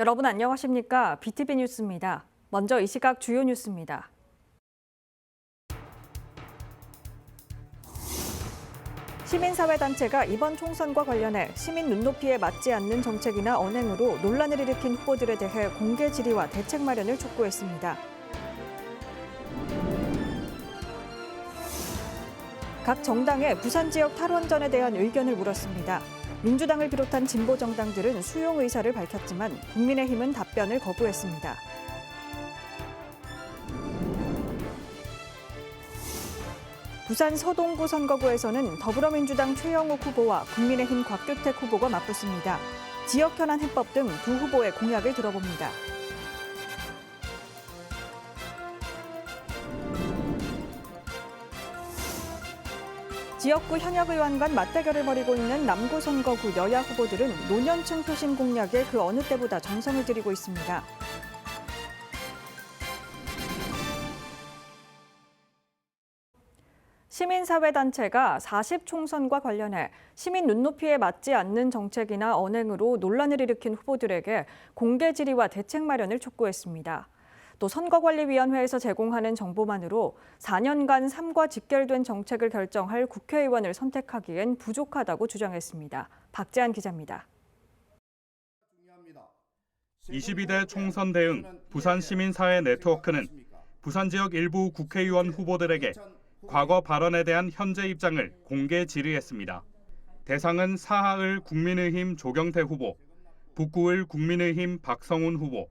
여러분 안녕하십니까? BTV 뉴스입니다. 먼저 이 시각 주요 뉴스입니다. 시민사회단체가 이번 총선과 관련해 시민 눈높이에 맞지 않는 정책이나 언행으로 논란을 일으킨 후보들에 대해 공개 질의와 대책 마련을 촉구했습니다. 각 정당의 부산 지역 탈원전에 대한 의견을 물었습니다. 민주당을 비롯한 진보 정당들은 수용 의사를 밝혔지만 국민의힘은 답변을 거부했습니다. 부산 서동구 선거구에서는 더불어민주당 최영욱 후보와 국민의힘 곽규택 후보가 맞붙습니다. 지역 현안 해법 등 두 후보의 공약을 들어봅니다. 지역구 현역 의원 간 맞대결을 벌이고 있는 남구 선거구 여야 후보들은 노년층 표심 공략에 그 어느 때보다 정성을 들이고 있습니다. 시민사회단체가 40총선과 관련해 시민 눈높이에 맞지 않는 정책이나 언행으로 논란을 일으킨 후보들에게 공개 질의와 대책 마련을 촉구했습니다. 또 선거관리위원회에서 제공하는 정보만으로 4년간 삶과 직결된 정책을 결정할 국회의원을 선택하기엔 부족하다고 주장했습니다. 박재한 기자입니다. 22대 총선 대응 부산시민사회 네트워크는 부산 지역 일부 국회의원 후보들에게 과거 발언에 대한 현재 입장을 공개 질의했습니다. 대상은 사하을 국민의힘 조경태 후보, 북구을 국민의힘 박성훈 후보,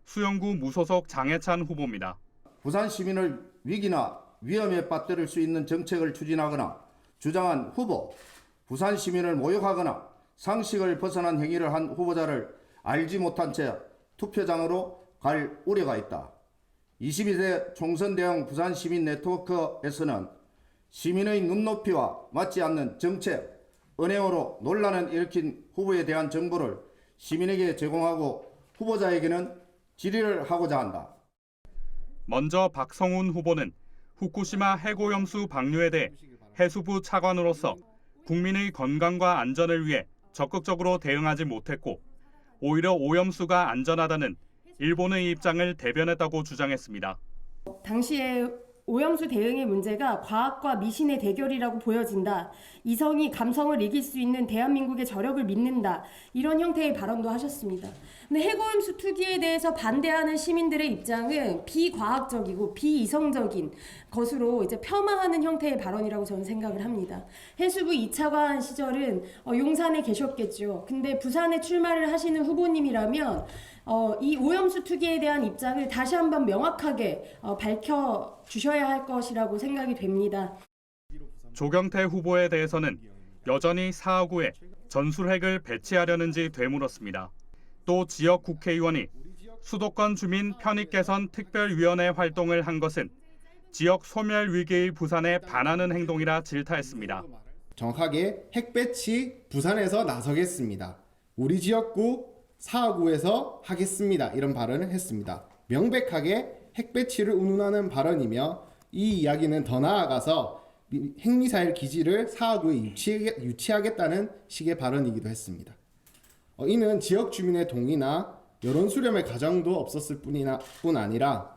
수영구 무소속 장해찬 후보입니다. 부산 시민을 위기나 위험에 빠뜨릴 수 있는 정책을 추진하거나 주장한 후보, 부산 시민을 모욕하거나 상식을 벗어난 행위를 한 후보자를 알지 못한 채 투표장으로 갈 우려가 있다. 22대 총선 대응 부산 시민 네트워크에서는 시민의 눈높이와 맞지 않는 정책, 언행으로 논란을 일으킨 후보에 대한 정보를 시민에게 제공하고 후보자에게는 질의를 하고자 한다. 먼저 박성훈 후보는 후쿠시마 해고염수 방류에 대해 해수부 차관으로서 국민의 건강과 안전을 위해 적극적으로 대응하지 못했고 오히려 오염수가 안전하다는 일본의 입장을 대변했다고 주장했습니다. 당시에 오염수 대응의 문제가 과학과 미신의 대결이라고 보여진다. 이성이 감성을 이길 수 있는 대한민국의 저력을 믿는다. 이런 형태의 발언도 하셨습니다. 근데 해고염수 투기에 대해서 반대하는 시민들의 입장은 비과학적이고 비이성적인 것으로 이제 폄하하는 형태의 발언이라고 저는 생각을 합니다. 해수부 2차관 시절은 용산에 계셨겠죠. 근데 부산에 출마를 하시는 후보님이라면 이 오염수 투기에 대한 입장을 다시 한번 명확하게 밝혀주셔야 할 것이라고 생각이 됩니다. 조경태 후보에 대해서는 여전히 사하구에 전술핵을 배치하려는지 되물었습니다. 또 지역 국회의원이 수도권 주민 편익 개선 특별위원회 활동을 한 것은 지역 소멸 위기의 부산에 반하는 행동이라 질타했습니다. 정확하게 핵 배치 부산에서 나서겠습니다. 우리 지역구 사하구에서 하겠습니다. 이런 발언을 했습니다. 명백하게 핵 배치를 운운하는 발언이며 이 이야기는 더 나아가서 핵미사일 기지를 사하구에 유치하겠다는 식의 발언이기도 했습니다. 이는 지역 주민의 동의나 여론 수렴의 과정도 없었을 뿐 아니라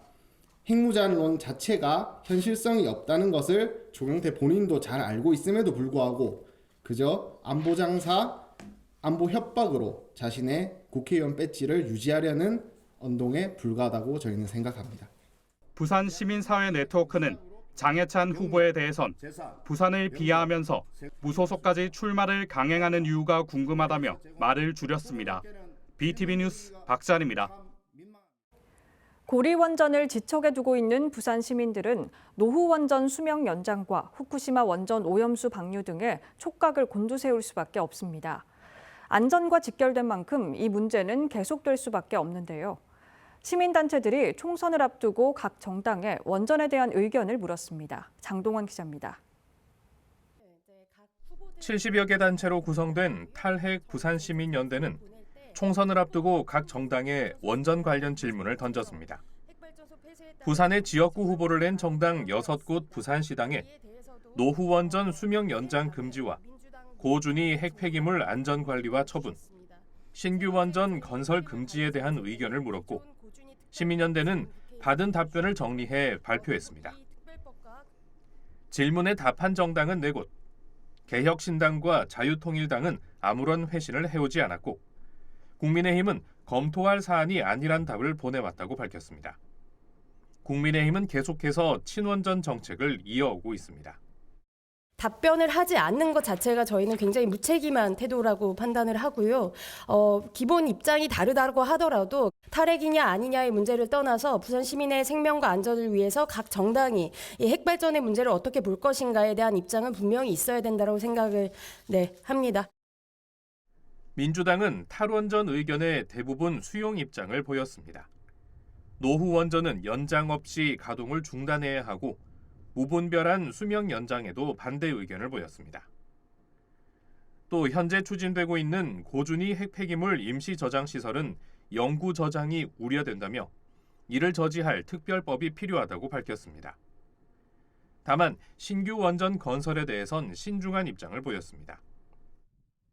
핵무장론 자체가 현실성이 없다는 것을 조경태 본인도 잘 알고 있음에도 불구하고 그저 안보 장사, 안보 협박으로 자신의 국회의원 배지를 유지하려는 언동에 불과하다고 저희는 생각합니다. 부산 시민사회 네트워크는 장해찬 후보에 대해선 부산을 비하하면서 무소속까지 출마를 강행하는 이유가 궁금하다며 말을 줄였습니다. BTV 뉴스 박찬입니다. 고리원전을 지척에 두고 있는 부산 시민들은 노후원전 수명 연장과 후쿠시마 원전 오염수 방류 등에 촉각을 곤두세울 수밖에 없습니다. 안전과 직결된 만큼 이 문제는 계속될 수밖에 없는데요. 시민단체들이 총선을 앞두고 각 정당에 원전에 대한 의견을 물었습니다. 장동원 기자입니다. 70여 개 단체로 구성된 탈핵 부산시민연대는 총선을 앞두고 각 정당에 원전 관련 질문을 던졌습니다. 부산의 지역구 후보를 낸 정당 6곳 부산시당에 노후원전 수명 연장 금지와 고준위 핵폐기물 안전관리와 처분, 신규 원전 건설 금지에 대한 의견을 물었고 시민연대는 받은 답변을 정리해 발표했습니다. 질문에 답한 정당은 4곳, 개혁신당과 자유통일당은 아무런 회신을 해오지 않았고 국민의힘은 검토할 사안이 아니란 답을 보내왔다고 밝혔습니다. 국민의힘은 계속해서 친원전 정책을 이어오고 있습니다. 답변을 하지 않는 것 자체가 저희는 굉장히 무책임한 태도라고 판단을 하고요. 기본 입장이 다르다고 하더라도 탈핵이냐 아니냐의 문제를 떠나서 부산 시민의 생명과 안전을 위해서 각 정당이 이 핵발전의 문제를 어떻게 볼 것인가에 대한 입장은 분명히 있어야 된다고 생각을 합니다. 민주당은 탈원전 의견에 대부분 수용 입장을 보였습니다. 노후 원전은 연장 없이 가동을 중단해야 하고 무분별한 수명 연장에도 반대 의견을 보였습니다. 또 현재 추진되고 있는 고준위 핵폐기물 임시 저장 시설은 영구 저장이 우려된다며 이를 저지할 특별법이 필요하다고 밝혔습니다. 다만 신규 원전 건설에 대해선 신중한 입장을 보였습니다.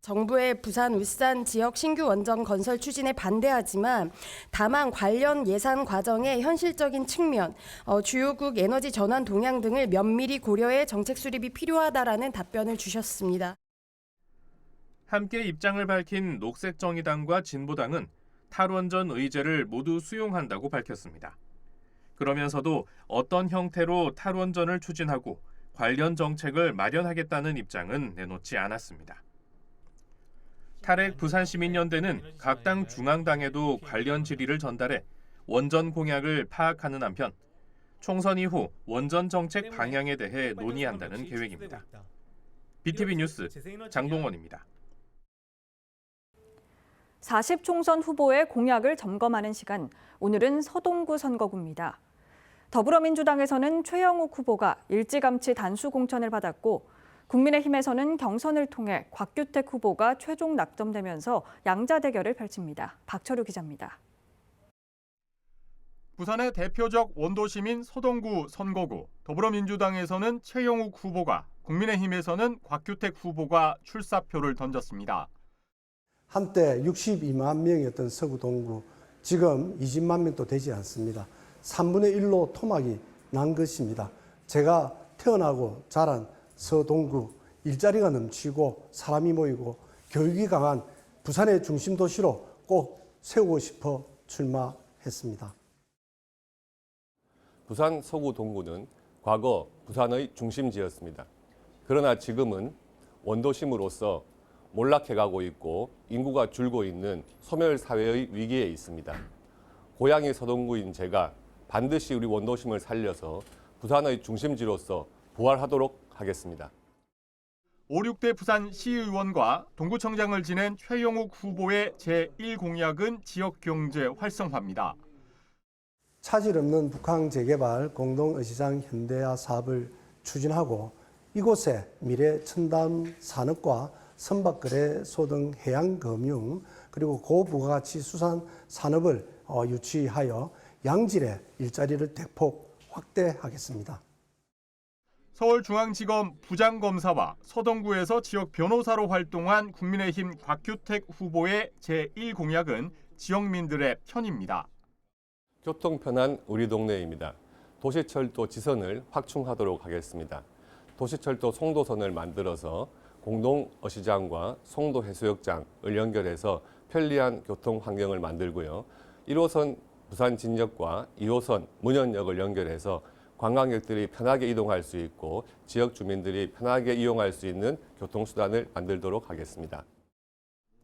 정부의 부산, 울산 지역 신규 원전 건설 추진에 반대하지만 다만 관련 예산 과정의 현실적인 측면, 주요국 에너지 전환 동향 등을 면밀히 고려해 정책 수립이 필요하다라는 답변을 주셨습니다. 함께 입장을 밝힌 녹색정의당과 진보당은 탈원전 의제를 모두 수용한다고 밝혔습니다. 그러면서도 어떤 형태로 탈원전을 추진하고 관련 정책을 마련하겠다는 입장은 내놓지 않았습니다. 탈핵 부산시민연대는 각 당 중앙당에도 관련 질의를 전달해 원전 공약을 파악하는 한편 총선 이후 원전 정책 방향에 대해 논의한다는 계획입니다. BTV 뉴스 장동원입니다. 40총선 후보의 공약을 점검하는 시간, 오늘은 서동구 선거구입니다. 더불어민주당에서는 최영욱 후보가 일찌감치 단수 공천을 받았고 국민의힘에서는 경선을 통해 곽규택 후보가 최종 낙점되면서 양자 대결을 펼칩니다. 박철우 기자입니다. 부산의 대표적 원도시민 서동구 선거구, 더불어민주당에서는 최영욱 후보가, 국민의힘에서는 곽규택 후보가 출사표를 던졌습니다. 한때 62만 명이었던 서구 동구, 지금 20만 명도 되지 않습니다. 3분의 1로 토막이 난 것입니다. 제가 태어나고 자란 서동구, 일자리가 넘치고 사람이 모이고 교육이 강한 부산의 중심 도시로 꼭 세우고 싶어 출마했습니다. 부산 서구 동구는 과거 부산의 중심지였습니다. 그러나 지금은 원도심으로서 몰락해가고 있고 인구가 줄고 있는 소멸사회의 위기에 있습니다. 고향이 서동구인 제가 반드시 우리 원도심을 살려서 부산의 중심지로서 부활하도록 하겠습니다. 5.6대 부산 시의원과 동구청장을 지낸 최영욱 후보의 제1공약은 지역경제 활성화입니다. 차질 없는 북한 재개발 공동의시장 현대화 사업을 추진하고 이곳에 미래 첨단 산업과 선박거래소 등 해양금융 그리고 고부가가치 수산 산업을 유치하여 양질의 일자리를 대폭 확대하겠습니다. 서울중앙지검 부장검사와 서동구에서 지역 변호사로 활동한 국민의힘 곽규택 후보의 제1공약은 지역민들의 편입니다. 교통 편한 우리 동네입니다. 도시철도 지선을 확충하도록 하겠습니다. 도시철도 송도선을 만들어서 공동어시장과 송도해수욕장을 연결해서 편리한 교통 환경을 만들고요. 1호선 부산 진역과 2호선 문현역을 연결해서 관광객들이 편하게 이동할 수 있고 지역 주민들이 편하게 이용할 수 있는 교통수단을 만들도록 하겠습니다.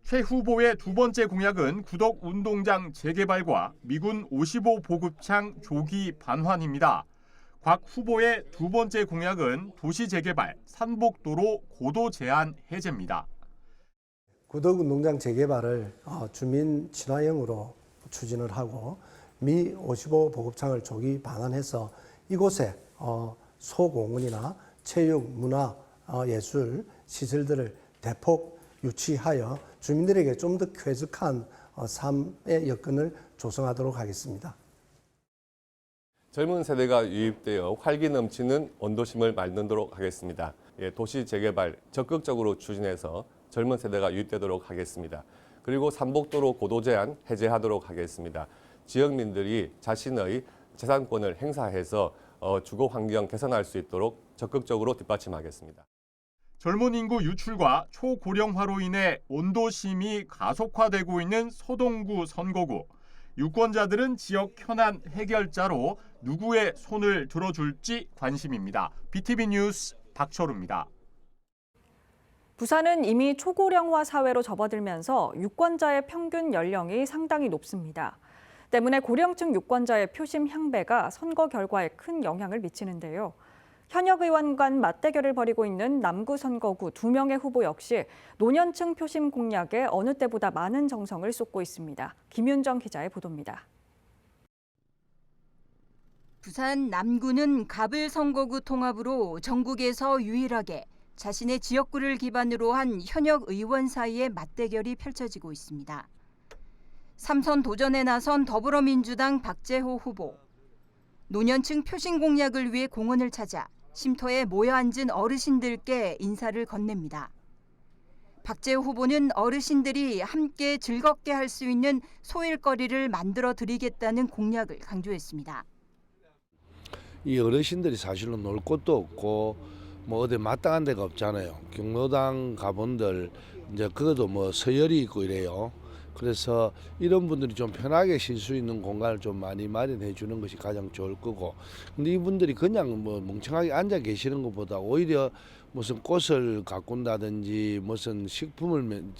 최 후보의 두 번째 공약은 구덕 운동장 재개발과 미군 55 보급창 조기 반환입니다. 곽 후보의 두 번째 공약은 도시 재개발, 산복도로 고도 제한 해제입니다. 구덕 운동장 재개발을 주민 친화형으로 추진을 하고 미 55 보급창을 조기 반환해서 이곳에 소공원이나 체육, 문화, 예술 시설들을 대폭 유치하여 주민들에게 좀 더 쾌적한 삶의 여건을 조성하도록 하겠습니다. 젊은 세대가 유입되어 활기 넘치는 원도심을 만들도록 하겠습니다. 도시 재개발 적극적으로 추진해서 젊은 세대가 유입되도록 하겠습니다. 그리고 삼복도로 고도 제한 해제하도록 하겠습니다. 지역민들이 자신의 재산권을 행사해서 주거 환경 개선할 수 있도록 적극적으로 뒷받침하겠습니다. 젊은 인구 유출과 초고령화로 인해 온도심이 가속화되고 있는 소동구 선거구. 유권자들은 지역 현안 해결자로 누구의 손을 들어줄지 관심입니다. BTV 뉴스 박철우입니다. 부산은 이미 초고령화 사회로 접어들면서 유권자의 평균 연령이 상당히 높습니다. 때문에 고령층 유권자의 표심 향배가 선거 결과에 큰 영향을 미치는데요. 현역 의원 간 맞대결을 벌이고 있는 남구 선거구 2명의 후보 역시 노년층 표심 공략에 어느 때보다 많은 정성을 쏟고 있습니다. 김윤정 기자의 보도입니다. 부산 남구는 갑을 선거구 통합으로 전국에서 유일하게 자신의 지역구를 기반으로 한 현역 의원 사이의 맞대결이 펼쳐지고 있습니다. 3선 도전에 나선 더불어민주당 박재호 후보. 노년층 표심 공략을 위해 공원을 찾아 쉼터에 모여 앉은 어르신들께 인사를 건넵니다. 박재호 후보는 어르신들이 함께 즐겁게 할 수 있는 소일거리를 만들어 드리겠다는 공약을 강조했습니다. 이 어르신들이 사실은 놀 곳도 없고 뭐 어디 마땅한 데가 없잖아요. 경로당 가본들 이제 그것도 뭐 서열이 있고 이래요. 그래서 이런 분들이 좀 편하게 쉴 수 있는 공간을 좀 많이 마련해 주는 것이 가장 좋을 거고, 근데 이분들이 그냥 뭐 멍청하게 앉아 계시는 것보다 오히려 무슨 꽃을 가꾼다든지 무슨 식품을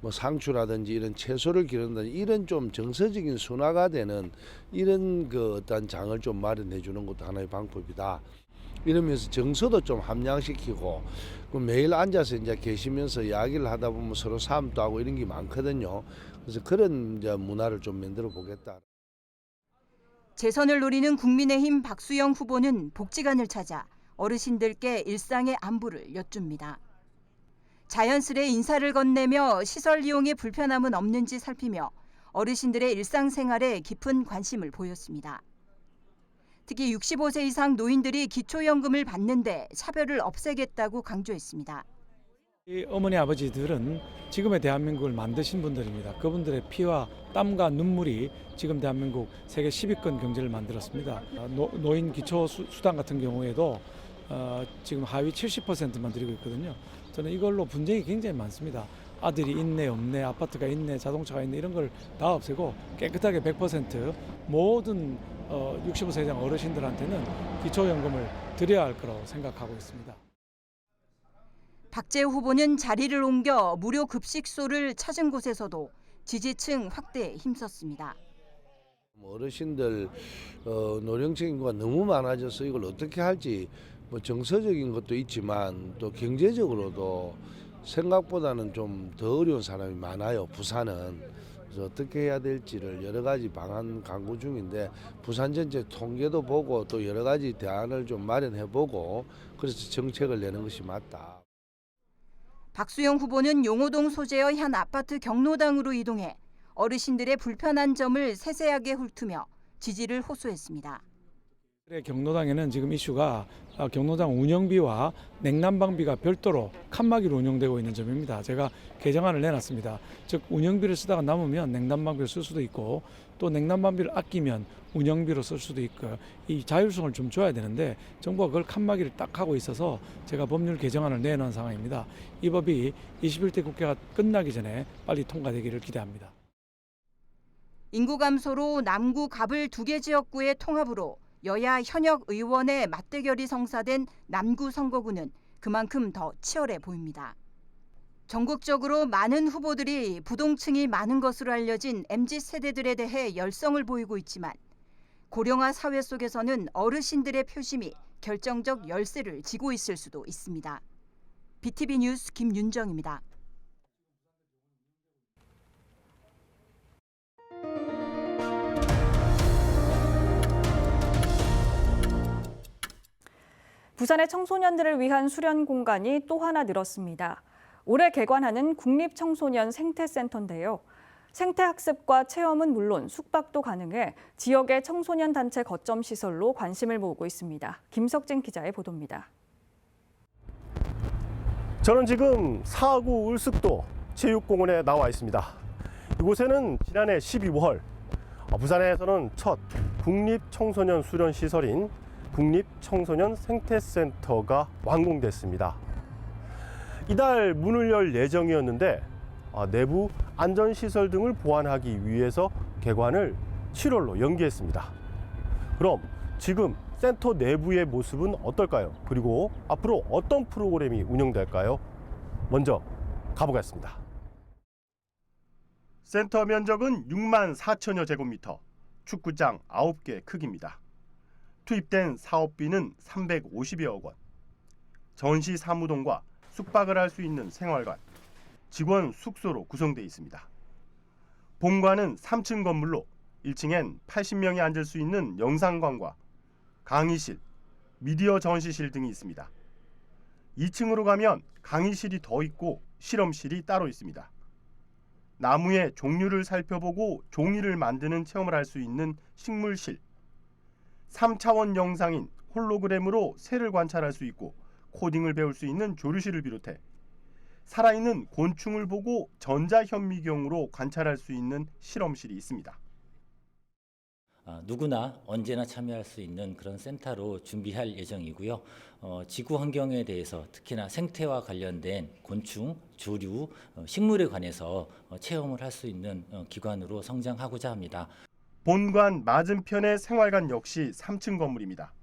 뭐 상추라든지 이런 채소를 기른다든지 이런 좀 정서적인 순화가 되는 이런 그 어떤 장을 좀 마련해 주는 것도 하나의 방법이다. 이러면서 정서도 좀 함양시키고, 매일 앉아서 이제 계시면서 이야기를 하다 보면 서로 싸움도 하고 이런 게 많거든요. 그래서 그런 이제 문화를 좀 만들어 보겠다. 재선을 노리는 국민의힘 박수영 후보는 복지관을 찾아 어르신들께 일상의 안부를 여쭙니다. 자연스레 인사를 건네며 시설 이용에 불편함은 없는지 살피며 어르신들의 일상생활에 깊은 관심을 보였습니다. 특히 65세 이상 노인들이 기초연금을 받는데 차별을 없애겠다고 강조했습니다. 이 어머니 아버지들은 지금의 대한민국을 만드신 분들입니다. 그분들의 피와 땀과 눈물이 지금 대한민국 세계 10위권 경제를 만들었습니다. 노인 기초 수당 같은 경우에도 지금 하위 70%만 드리고 있거든요. 저는 이걸로 분쟁이 굉장히 많습니다. 아들이 있네 없네, 아파트가 있네, 자동차가 있네 이런 걸 다 없애고 깨끗하게 100% 모든 65세 이상 어르신들한테는 기초연금을 드려야 할 거라고 생각하고 있습니다. 박재호 후보는 자리를 옮겨 무료 급식소를 찾은 곳에서도 지지층 확대에 힘썼습니다. 어르신들 노령층 인구가 너무 많아져서 이걸 어떻게 할지 뭐 정서적인 것도 있지만 또 경제적으로도 생각보다는 좀 더 어려운 사람이 많아요. 부산은. 그래서 어떻게 해야 될지를 여러 가지 방안 강구 중인데 부산 전체 통계도 보고 또 여러 가지 대안을 좀 마련해 보고 그래서 정책을 내는 것이 맞다. 박수영 후보는 용호동 소재의 한 아파트 경로당으로 이동해 어르신들의 불편한 점을 세세하게 훑으며 지지를 호소했습니다. 경로당에는 지금 이슈가 경로당 운영비와 냉난방비가 별도로 칸막이로 운영되고 있는 점입니다. 제가 개정안을 내놨습니다. 즉 운영비를 쓰다가 남으면 냉난방비를 쓸 수도 있고 또 냉난방비를 아끼면 운영비로 쓸 수도 있고 이 자율성을 좀 줘야 되는데 정부가 그걸 칸막이를 딱 하고 있어서 제가 법률 개정안을 내놓은 상황입니다. 이 법이 21대 국회가 끝나기 전에 빨리 통과되기를 기대합니다. 인구 감소로 남구 갑을 2개 지역구의 통합으로 여야 현역 의원의 맞대결이 성사된 남구 선거구는 그만큼 더 치열해 보입니다. 전국적으로 많은 후보들이 부동층이 많은 것으로 알려진 MZ세대들에 대해 열성을 보이고 있지만 고령화 사회 속에서는 어르신들의 표심이 결정적 열쇠를 쥐고 있을 수도 있습니다. BTV 뉴스 김윤정입니다. 부산의 청소년들을 위한 수련 공간이 또 하나 늘었습니다. 올해 개관하는 국립청소년 생태센터인데요. 생태학습과 체험은 물론 숙박도 가능해 지역의 청소년 단체 거점 시설로 관심을 모으고 있습니다. 김석진 기자의 보도입니다. 저는 지금 사구 울숙도 체육공원에 나와 있습니다. 이곳에는 지난해 12월 부산에서는 첫 국립청소년 수련 시설인 국립청소년 생태센터가 완공됐습니다. 이달 문을 열 예정이었는데 내부 안전시설 등을 보완하기 위해서 개관을 7월로 연기했습니다. 그럼 지금 센터 내부의 모습은 어떨까요? 그리고 앞으로 어떤 프로그램이 운영될까요? 먼저 가보겠습니다. 센터 면적은 6만 4천여 제곱미터, 축구장 9개 크기입니다. 투입된 사업비는 350여억 원. 전시 사무동과 숙박을 할 수 있는 생활관, 직원 숙소로 구성되어 있습니다. 본관은 3층 건물로 1층엔 80명이 앉을 수 있는 영상관과 강의실, 미디어 전시실 등이 있습니다. 2층으로 가면 강의실이 더 있고 실험실이 따로 있습니다. 나무의 종류를 살펴보고 종이를 만드는 체험을 할 수 있는 식물실, 3차원 영상인 홀로그램으로 새를 관찰할 수 있고 코딩을 배울 수 있는 조류실을 비롯해 살아있는 곤충을 보고 전자현미경으로 관찰할 수 있는 실험실이 있습니다. 누구나 언제나 참여할 수 있는 그런 센터로 준비할 예정이고요. 지구 환경에 대해서 특히나 생태와 관련된 곤충, 조류, 식물에 관해서 체험을 할 수 있는 기관으로 성장하고자 합니다. 본관 맞은편의 생활관 역시 3층 건물입니다.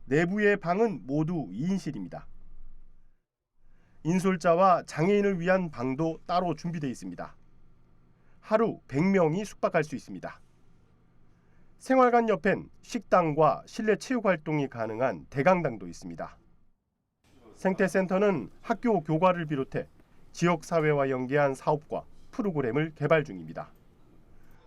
내부의 방은 모두 2인실입니다. 인솔자와 장애인을 위한 방도 따로 준비되어 있습니다. 하루 100명이 숙박할 수 있습니다. 생활관 옆엔 식당과 실내 체육 활동이 가능한 대강당도 있습니다. 생태센터는 학교 교과를 비롯해 지역사회와 연계한 사업과 프로그램을 개발 중입니다.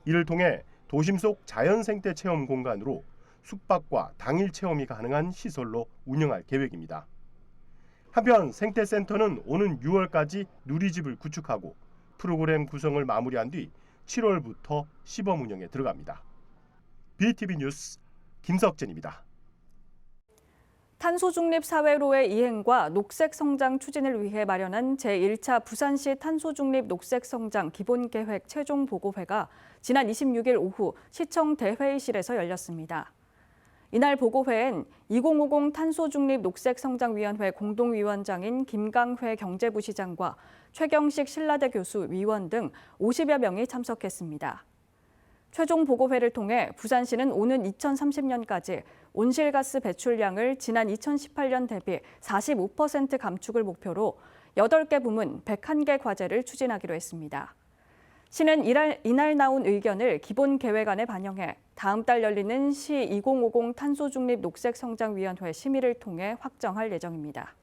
이를 통해 도심 속 자연생태 체험 공간으로 숙박과 당일 체험이 가능한 시설로 운영할 계획입니다. 한편 생태센터는 오는 6월까지 누리집을 구축하고 프로그램 구성을 마무리한 뒤 7월부터 시범 운영에 들어갑니다. BTV 뉴스 김석진입니다. 탄소 중립 사회로의 이행과 녹색 성장 추진을 위해 마련한 제1차 부산시 탄소 중립 녹색 성장 기본계획 최종 보고회가 지난 26일 오후 시청 대회의실에서 열렸습니다. 이날 보고회엔 2050 탄소 중립 녹색 성장위원회 공동위원장인 김강회 경제부시장과 최경식 신라대 교수 위원 등 50여 명이 참석했습니다. 최종 보고회를 통해 부산시는 오는 2030년까지 온실가스 배출량을 지난 2018년 대비 45% 감축을 목표로 8개 부문 101개 과제를 추진하기로 했습니다. 시는 이날 나온 의견을 기본 계획안에 반영해 다음 달 열리는 시 2050 탄소중립 녹색성장위원회 심의를 통해 확정할 예정입니다.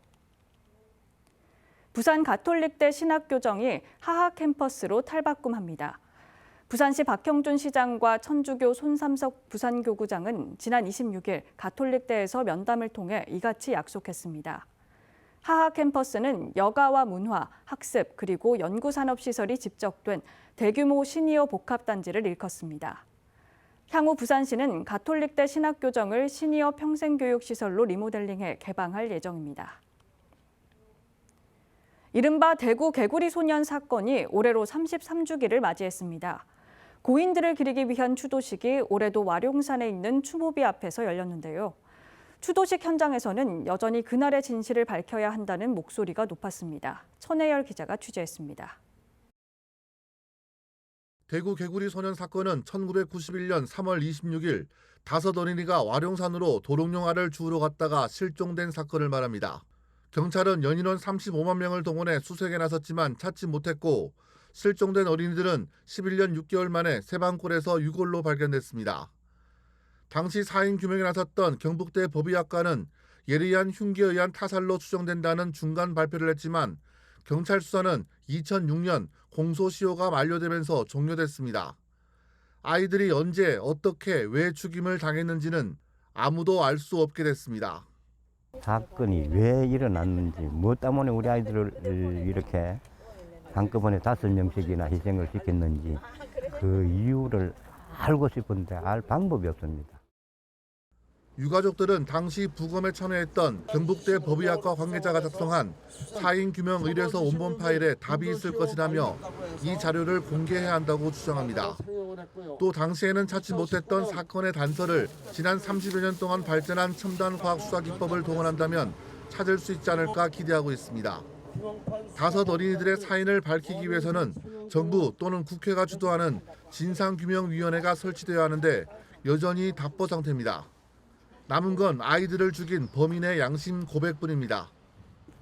부산 가톨릭대 신학교정이 하하 캠퍼스로 탈바꿈합니다. 부산시 박형준 시장과 천주교 손삼석 부산교구장은 지난 26일 가톨릭대에서 면담을 통해 이같이 약속했습니다. 하하 캠퍼스는 여가와 문화, 학습 그리고 연구산업시설이 집적된 대규모 시니어 복합단지를 일컫습니다. 향후 부산시는 가톨릭대 신학교정을 시니어 평생교육시설로 리모델링해 개방할 예정입니다. 이른바 대구 개구리 소년 사건이 올해로 33주기를 맞이했습니다. 고인들을 기리기 위한 추도식이 올해도 와룡산에 있는 추모비 앞에서 열렸는데요. 추도식 현장에서는 여전히 그날의 진실을 밝혀야 한다는 목소리가 높았습니다. 천혜열 기자가 취재했습니다. 대구 개구리 소년 사건은 1991년 3월 26일 5 어린이가 와룡산으로 도롱뇽 알을 주우러 갔다가 실종된 사건을 말합니다. 경찰은 연인원 35만 명을 동원해 수색에 나섰지만 찾지 못했고 실종된 어린이들은 11년 6개월 만에 세방골에서 유골로 발견됐습니다. 당시 사인 규명에 나섰던 경북대 법의학과는 예리한 흉기에 의한 타살로 추정된다는 중간 발표를 했지만 경찰 수사는 2006년 공소시효가 만료되면서 종료됐습니다. 아이들이 언제, 어떻게, 왜 죽임을 당했는지는 아무도 알 수 없게 됐습니다. 사건이 왜 일어났는지, 뭐 때문에 우리 아이들을 이렇게 한꺼번에 5명씩이나 희생을 시켰는지 그 이유를 알고 싶은데 알 방법이 없습니다. 유가족들은 당시 부검에 참여했던 경북대 법의학과 관계자가 작성한 사인 규명 의뢰서 원본 파일에 답이 있을 것이라며 이 자료를 공개해야 한다고 주장합니다. 또 당시에는 찾지 못했던 사건의 단서를 지난 30여 년 동안 발전한 첨단 과학 수사 기법을 동원한다면 찾을 수 있지 않을까 기대하고 있습니다. 5 어린이들의 사인을 밝히기 위해서는 정부 또는 국회가 주도하는 진상규명위원회가 설치되어야 하는데 여전히 답보 상태입니다. 남은 건 아이들을 죽인 범인의 양심 고백뿐입니다.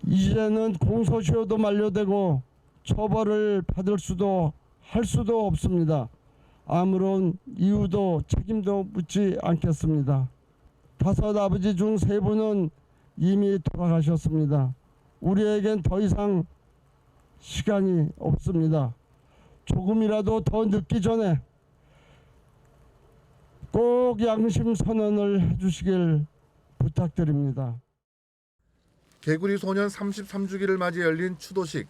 이제는 공소시효도 만료되고 처벌을 받을 수도 할 수도 없습니다. 아무런 이유도 책임도 묻지 않겠습니다. 5 아버지 중 3분은 이미 돌아가셨습니다. 우리에겐 더 이상 시간이 없습니다. 조금이라도 더 늦기 전에 꼭 양심 선언을 해주시길 부탁드립니다. 개구리 소년 33주기를 맞이 열린 추도식.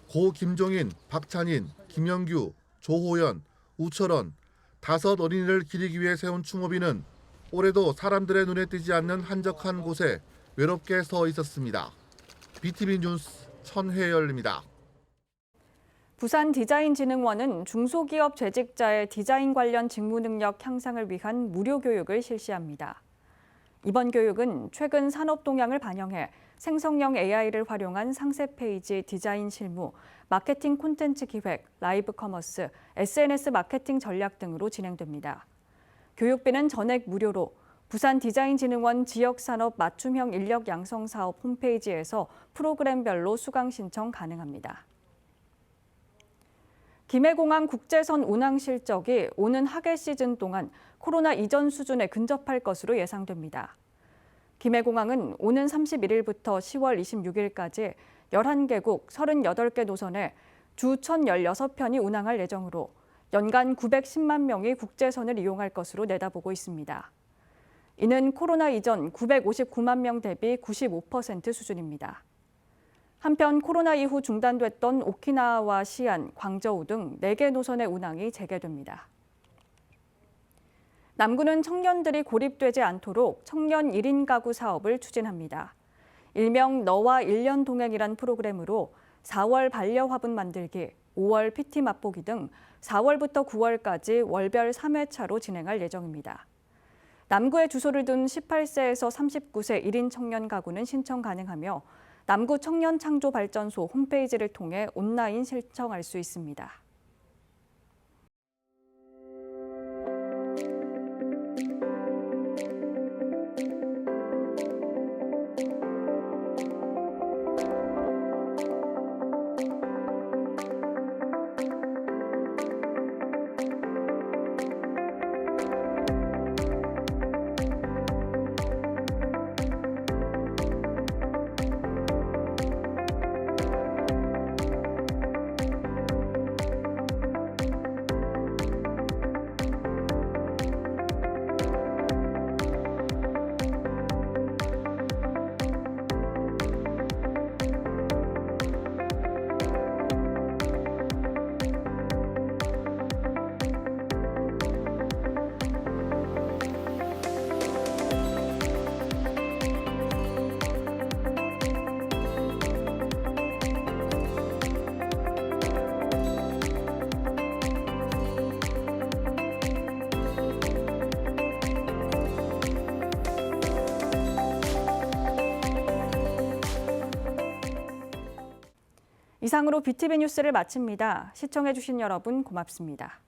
고 김종인, 박찬인, 김영규, 조호연, 우철원 5 어린이를 기리기 위해 세운 추모비는 올해도 사람들의 눈에 띄지 않는 한적한 곳에 외롭게 서 있었습니다. BTV 뉴스 천회열입니다. 부산디자인진흥원은 중소기업 재직자의 디자인 관련 직무 능력 향상을 위한 무료 교육을 실시합니다. 이번 교육은 최근 산업 동향을 반영해 생성형 AI를 활용한 상세 페이지 디자인 실무, 마케팅 콘텐츠 기획, 라이브 커머스, SNS 마케팅 전략 등으로 진행됩니다. 교육비는 전액 무료로 부산디자인진흥원 지역산업 맞춤형 인력 양성 사업 홈페이지에서 프로그램별로 수강 신청 가능합니다. 김해공항 국제선 운항 실적이 오는 하계 시즌 동안 코로나 이전 수준에 근접할 것으로 예상됩니다. 김해공항은 오는 31일부터 10월 26일까지 11개국 38개 노선에 주 1,016편이 운항할 예정으로 연간 910만 명이 국제선을 이용할 것으로 내다보고 있습니다. 이는 코로나 이전 959만 명 대비 95% 수준입니다. 한편 코로나 이후 중단됐던 오키나와와 시안, 광저우 등 4개 노선의 운항이 재개됩니다. 남구는 청년들이 고립되지 않도록 청년 1인 가구 사업을 추진합니다. 일명 너와 1년 동행이란 프로그램으로 4월 반려 화분 만들기, 5월 PT 맛보기 등 4월부터 9월까지 월별 3회차로 진행할 예정입니다. 남구에 주소를 둔 18세에서 39세 1인 청년 가구는 신청 가능하며 남구 청년창조발전소 홈페이지를 통해 온라인 신청할 수 있습니다. 이상으로 BTV 뉴스를 마칩니다. 시청해주신 여러분 고맙습니다.